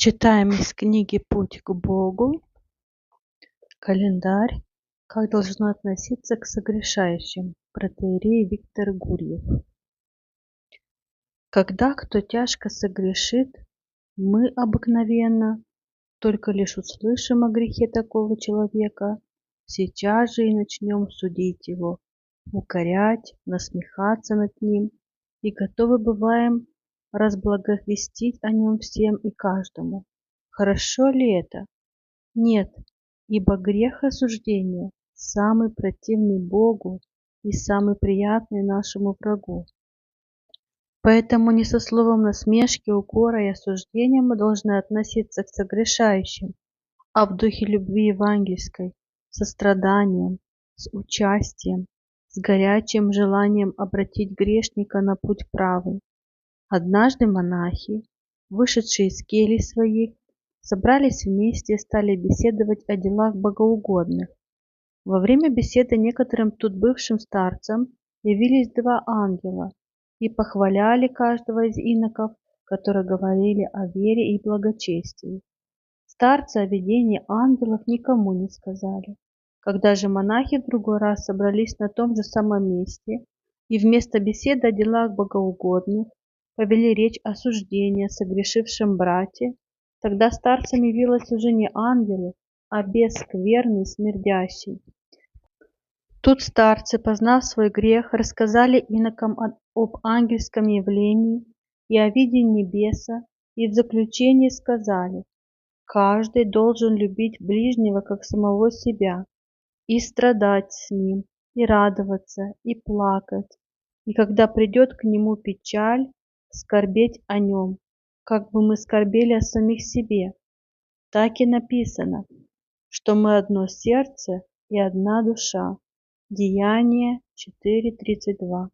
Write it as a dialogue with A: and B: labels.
A: Читаем из книги «Путь к Богу» календарь «Как должно относиться к согрешающим» протоиерей Виктор Гурьев. Когда кто тяжко согрешит, мы обыкновенно только лишь услышим о грехе такого человека, сейчас же и начнем судить его, укорять, насмехаться над ним, и готовы бываем разблаговестить о нем всем и каждому. Хорошо ли это? Нет, ибо грех осуждения самый противный Богу и самый приятный нашему врагу. Поэтому не со словом насмешки, укора и осуждения мы должны относиться к согрешающим, а в духе любви евангельской, состраданием, с участием, с горячим желанием обратить грешника на путь правый. Однажды монахи, вышедшие из келий своих, собрались вместе и стали беседовать о делах богоугодных. Во время беседы некоторым тут бывшим старцам явились два ангела и похваляли каждого из иноков, которые говорили о вере и благочестии. Старцы о видении ангелов никому не сказали. Когда же монахи в другой раз собрались на том же самом месте и вместо беседы о делах богоугодных повели речь осуждения согрешившем брате, тогда старцам явилось уже не ангелы, а бес скверный, смердящий. Тут старцы, познав свой грех, рассказали инокам об ангельском явлении и о видении беса, и в заключение сказали: каждый должен любить ближнего как самого себя, и страдать с ним, и радоваться, и плакать, и когда придет к нему печаль, скорбеть о нем, как бы мы скорбели о самих себе. Так и написано, что мы одно сердце и одна душа. Деяния 4:32.